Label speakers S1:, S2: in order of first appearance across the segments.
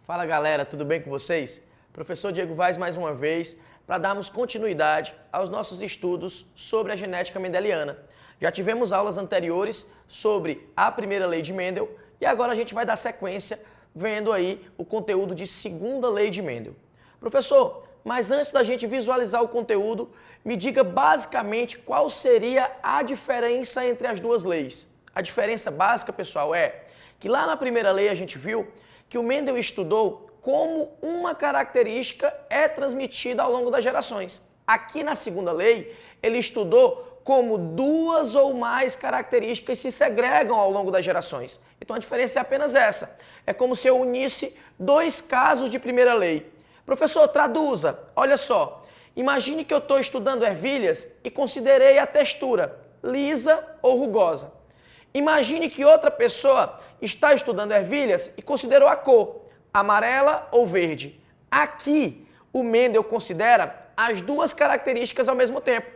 S1: Fala galera, tudo bem com vocês? Professor Diego Vaz mais uma vez para darmos continuidade aos nossos estudos sobre a genética mendeliana. Já tivemos aulas anteriores sobre a primeira lei de Mendel e agora a gente vai dar sequência vendo aí o conteúdo de segunda lei de Mendel. Professor, mas antes da gente visualizar o conteúdo, me diga basicamente qual seria a diferença entre as duas leis. A diferença básica, pessoal, é que lá na primeira lei a gente viu que o Mendel estudou como uma característica é transmitida ao longo das gerações. Aqui na segunda lei, ele estudou como duas ou mais características se segregam ao longo das gerações. Então a diferença é apenas essa. É como se eu unisse dois casos de primeira lei. Professor, traduza. Olha só. Imagine que eu estou estudando ervilhas e considerei a textura lisa ou rugosa. Imagine que outra pessoa está estudando ervilhas e considerou a cor, amarela ou verde. Aqui, o Mendel considera as duas características ao mesmo tempo.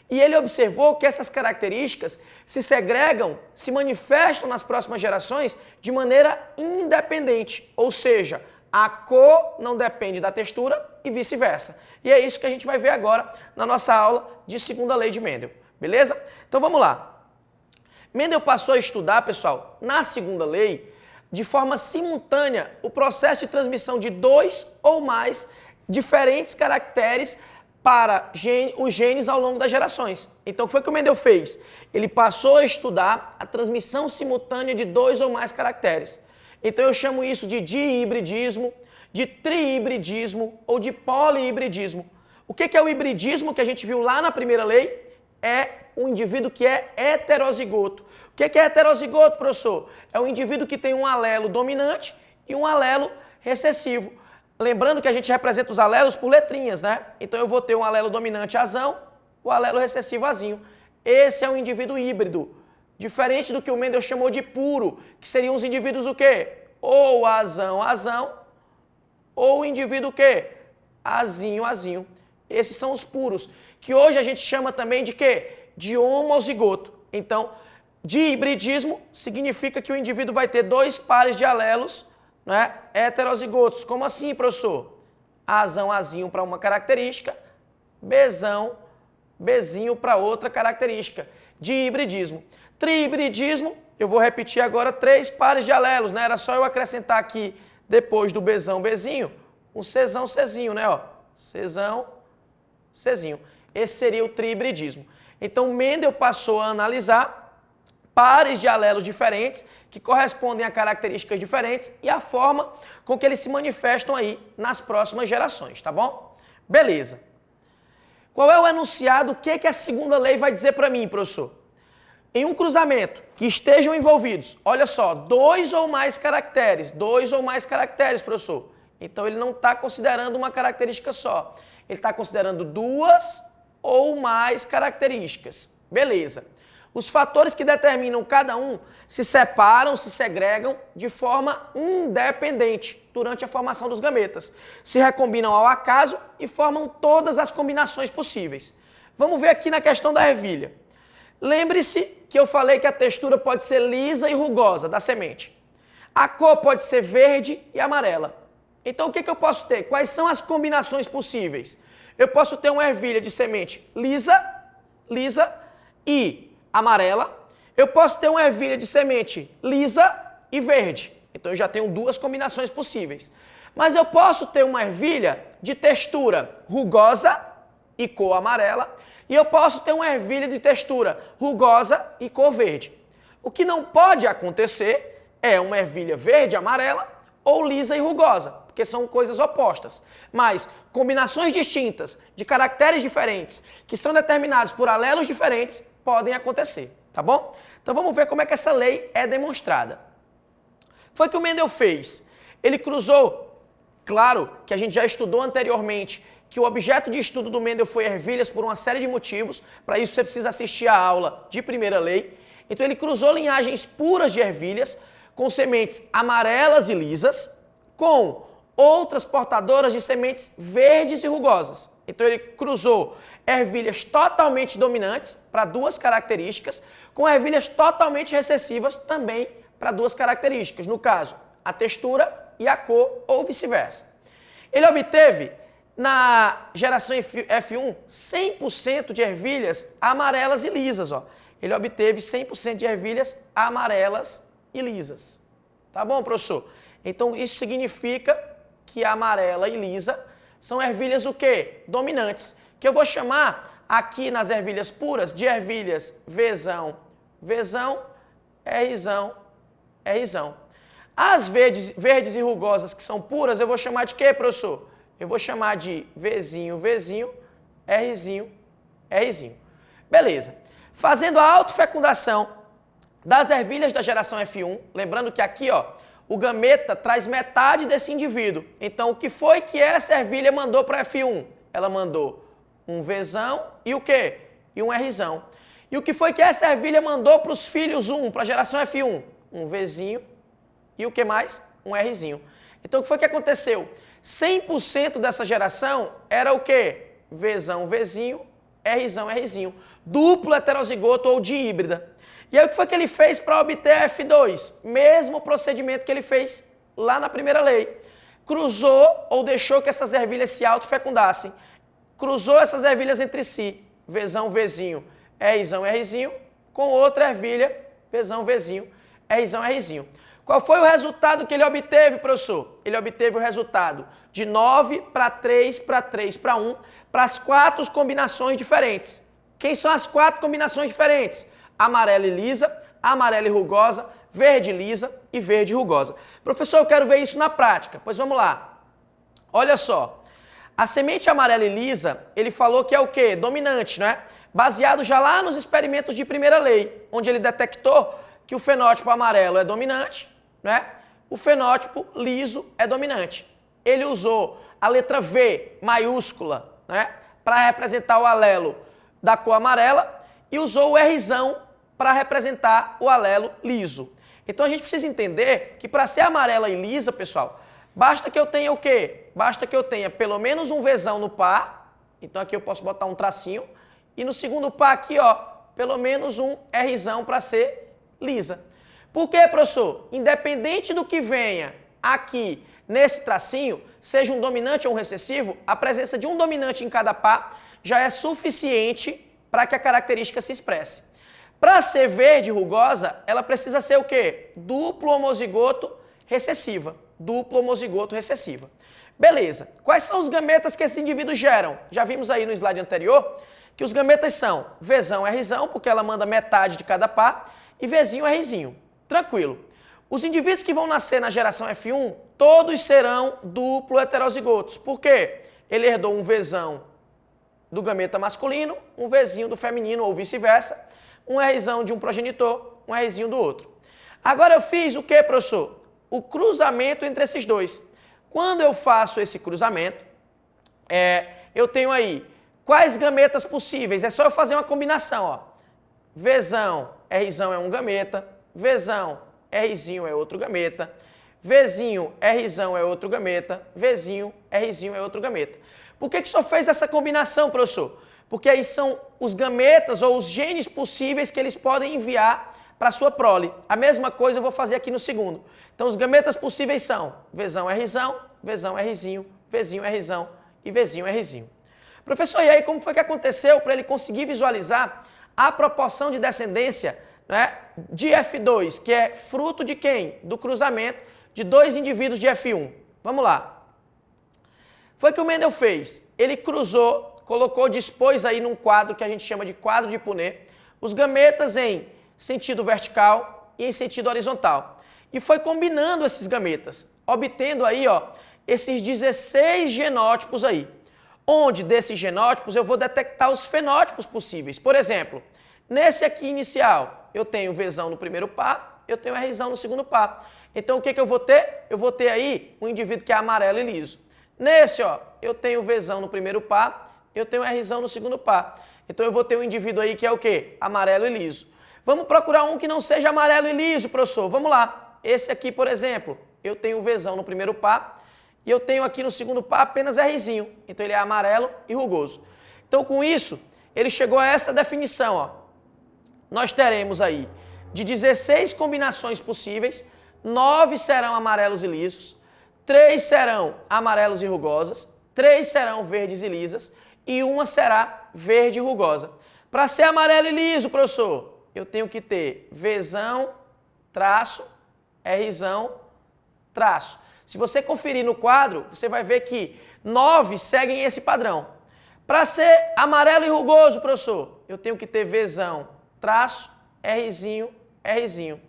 S1: E ele observou que essas características se segregam, se manifestam nas próximas gerações de maneira independente. Ou seja, a cor não depende da textura e vice-versa. E é isso que a gente vai ver agora na nossa aula de segunda lei de Mendel. Beleza? Então vamos lá. Mendel passou a estudar, pessoal, na segunda lei, de forma simultânea, o processo de transmissão de dois ou mais diferentes caracteres para os genes ao longo das gerações. Então, o que foi que o Mendel fez? Ele passou a estudar a transmissão simultânea de dois ou mais caracteres. Então, eu chamo isso de dihibridismo, de trihibridismo ou de polihibridismo. O que é o hibridismo que a gente viu lá na primeira lei? É um indivíduo que é heterozigoto. O que é heterozigoto, professor? É um indivíduo que tem um alelo dominante e um alelo recessivo. Lembrando que a gente representa os alelos por letrinhas, né? Então eu vou ter um alelo dominante azão, o alelo recessivo azinho. Esse é um indivíduo híbrido. Diferente do que o Mendel chamou de puro, que seriam os indivíduos o quê? Ou azão, ou o indivíduo o quê? Azinho. Esses são os puros, que hoje a gente chama também de quê? De homozigoto. Então, dihibridismo significa que o indivíduo vai ter dois pares de alelos, né, heterozigotos. Como assim, professor? Azinho para uma característica, bezinho para outra característica. Dihibridismo. Trihibridismo, eu vou repetir agora três pares de alelos, né? Era só eu acrescentar aqui, depois do bezinho, um Czinho, né? Ó, Czinho. Esse seria o trihibridismo. Então, Mendel passou a analisar pares de alelos diferentes que correspondem a características diferentes e a forma com que eles se manifestam aí nas próximas gerações, tá bom? Beleza. Qual é o enunciado? O que a segunda lei vai dizer para mim, professor? Em um cruzamento que estejam envolvidos, olha só, dois ou mais caracteres, professor. Então, ele não está considerando uma característica só. Ele está considerando duas ou mais características. Beleza. Os fatores que determinam cada um se separam, se segregam de forma independente durante a formação dos gametas. Se recombinam ao acaso e formam todas as combinações possíveis. Vamos ver aqui na questão da ervilha. Lembre-se que eu falei que a textura pode ser lisa e rugosa da semente. A cor pode ser verde e amarela. Então o que eu posso ter? Quais são as combinações possíveis? Eu posso ter uma ervilha de semente lisa e amarela. Eu posso ter uma ervilha de semente lisa e verde. Então eu já tenho duas combinações possíveis. Mas eu posso ter uma ervilha de textura rugosa e cor amarela. E eu posso ter uma ervilha de textura rugosa e cor verde. O que não pode acontecer é uma ervilha verde e amarela ou lisa e rugosa, porque são coisas opostas. Mas combinações distintas, de caracteres diferentes, que são determinados por alelos diferentes, podem acontecer, tá bom? Então vamos ver como é que essa lei é demonstrada. Foi que o Mendel fez. Ele cruzou, claro que a gente já estudou anteriormente, que o objeto de estudo do Mendel foi ervilhas por uma série de motivos. Para isso você precisa assistir a aula de primeira lei. Então ele cruzou linhagens puras de ervilhas com sementes amarelas e lisas, com outras portadoras de sementes verdes e rugosas. Então ele cruzou ervilhas totalmente dominantes para duas características, com ervilhas totalmente recessivas também para duas características. No caso, a textura e a cor, ou vice-versa. Ele obteve, na geração F1, 100% de ervilhas amarelas e lisas. Ó. Ele obteve 100% de ervilhas amarelas e lisas. Tá bom, professor? Então, isso significa que a amarela e lisa são ervilhas o quê? Dominantes. Que eu vou chamar aqui nas ervilhas puras de ervilhas Vzão, Vzão, Rzão, Rzão. As verdes e rugosas que são puras, eu vou chamar de quê, professor? Eu vou chamar de Vzinho, Vzinho, Rzinho, Rzinho. Beleza. Fazendo a autofecundação das ervilhas da geração F1, lembrando que aqui, ó, o gameta traz metade desse indivíduo. Então, o que foi que essa ervilha mandou para F1? Ela mandou um Vzão e o quê? E um Rzão. E o que foi que essa ervilha mandou para os filhos 1, para a geração F1? Um Vzinho e o que mais? Um Rzinho. Então, o que foi que aconteceu? 100% dessa geração era o quê? Vzão, Vzinho, Rzão, Rzinho. Duplo heterozigoto ou de híbrida. E aí o que foi que ele fez para obter a F2? Mesmo procedimento que ele fez lá na primeira lei. Cruzou ou deixou que essas ervilhas se autofecundassem. Cruzou essas ervilhas entre si. Vzão, Vzinho, Rzão, Rzinho, com outra ervilha, Vzão, Vzinho, Rzão, Rzinho. Qual foi o resultado que ele obteve, professor? Ele obteve o resultado de 9 para 3 para 3 para 1 para as 4 combinações diferentes. Quem são as 4 combinações diferentes? Amarela e lisa, amarela e rugosa, verde lisa e verde rugosa. Professor, eu quero ver isso na prática. Pois vamos lá. Olha só. A semente amarela e lisa, ele falou que é o quê? Dominante, né? Baseado já lá nos experimentos de primeira lei, onde ele detectou que o fenótipo amarelo é dominante, né? O fenótipo liso é dominante. Ele usou a letra V maiúscula, né, para representar o alelo da cor amarela e usou o Rzão para representar o alelo liso. Então a gente precisa entender que para ser amarela e lisa, pessoal, basta que eu tenha o quê? Basta que eu tenha pelo menos um Vzão no par, então aqui eu posso botar um tracinho, e no segundo par aqui, ó, pelo menos um Rzão para ser lisa. Por quê, professor? Independente do que venha aqui nesse tracinho, seja um dominante ou um recessivo, a presença de um dominante em cada par já é suficiente para que a característica se expresse. Para ser verde rugosa, ela precisa ser o quê? Duplo homozigoto recessiva. Duplo homozigoto recessiva. Beleza. Quais são os gametas que esses indivíduos geram? Já vimos aí no slide anterior que os gametas são Vzão, Rzão, porque ela manda metade de cada par, e Vzinho, Rzinho. Tranquilo. Os indivíduos que vão nascer na geração F1, todos serão duplo heterozigotos. Por quê? Ele herdou um Vzão do gameta masculino, um Vzinho do feminino ou vice-versa, um Rzão de um progenitor, um Rzinho do outro. Agora eu fiz o quê, professor? O cruzamento entre esses dois. Quando eu faço esse cruzamento, eu tenho aí quais gametas possíveis? É só eu fazer uma combinação, ó. Vzão, Rzão é um gameta, Vzão, Rzinho é outro gameta, Vzinho, Rzão é outro gameta, Vzinho, Rzinho é outro gameta. Por que só fez essa combinação, professor? Porque aí são os gametas ou os genes possíveis que eles podem enviar para a sua prole. A mesma coisa eu vou fazer aqui no segundo. Então os gametas possíveis são Vzão, Rzão, Vzão, Rzinho, Vzinho, Rzão e Vzinho, Rzinho. Professor, e aí como foi que aconteceu para ele conseguir visualizar a proporção de descendência, né, de F2, que é fruto de quem? Do cruzamento de dois indivíduos de F1. Vamos lá. Foi o que o Mendel fez. Ele cruzou, colocou, dispôs aí num quadro que a gente chama de quadro de Punnett, os gametas em sentido vertical e em sentido horizontal. E foi combinando esses gametas, obtendo aí, ó, esses 16 genótipos aí. Onde desses genótipos eu vou detectar os fenótipos possíveis. Por exemplo, nesse aqui inicial, eu tenho Vzão no primeiro par, eu tenho Rzão no segundo par. Então o que eu vou ter? Eu vou ter aí um indivíduo que é amarelo e liso. Nesse, ó, eu tenho Vzão no primeiro par, eu tenho Rzão no segundo par. Então eu vou ter um indivíduo aí que é o quê? Amarelo e liso. Vamos procurar um que não seja amarelo e liso, professor. Vamos lá. Esse aqui, por exemplo, eu tenho Vzão no primeiro par e eu tenho aqui no segundo par apenas Rzinho. Então ele é amarelo e rugoso. Então com isso, ele chegou a essa definição, ó. Nós teremos aí de 16 combinações possíveis, 9 serão amarelos e lisos, 3 serão amarelos e rugosas, 3 serão verdes e lisas e uma será verde e rugosa. Para ser amarelo e liso, professor, eu tenho que ter Vzão, traço, Rzão, traço. Se você conferir no quadro, você vai ver que 9 seguem esse padrão. Para ser amarelo e rugoso, professor, eu tenho que ter Vzão, traço, Rzinho, Rzinho.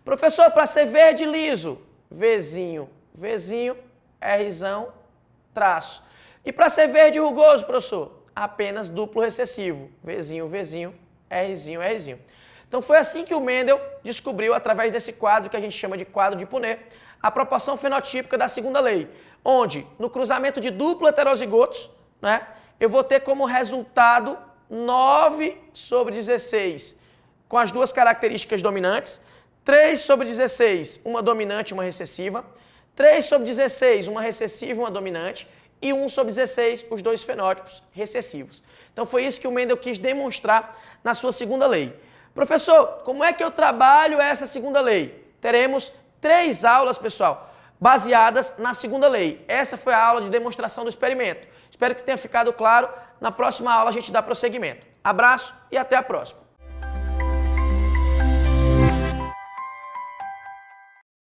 S1: Professor, para ser verde e liso, Vzinho, Vzinho, Rzão, traço. E para ser verde e rugoso, professor, apenas duplo recessivo, Vzinho, Vzinho, Rzinho, Rzinho. Então foi assim que o Mendel descobriu, através desse quadro que a gente chama de quadro de Punnett, a proporção fenotípica da segunda lei, onde no cruzamento de duplo heterozigotos, né, eu vou ter como resultado 9/16 com as duas características dominantes, 3/16, uma dominante e uma recessiva, 3/16, uma recessiva e uma dominante, e 1/16, os dois fenótipos recessivos. Então foi isso que o Mendel quis demonstrar na sua segunda lei. Professor, como é que eu trabalho essa segunda lei? Teremos 3 aulas, pessoal, baseadas na segunda lei. Essa foi a aula de demonstração do experimento. Espero que tenha ficado claro. Na próxima aula a gente dá prosseguimento. Abraço e até a próxima.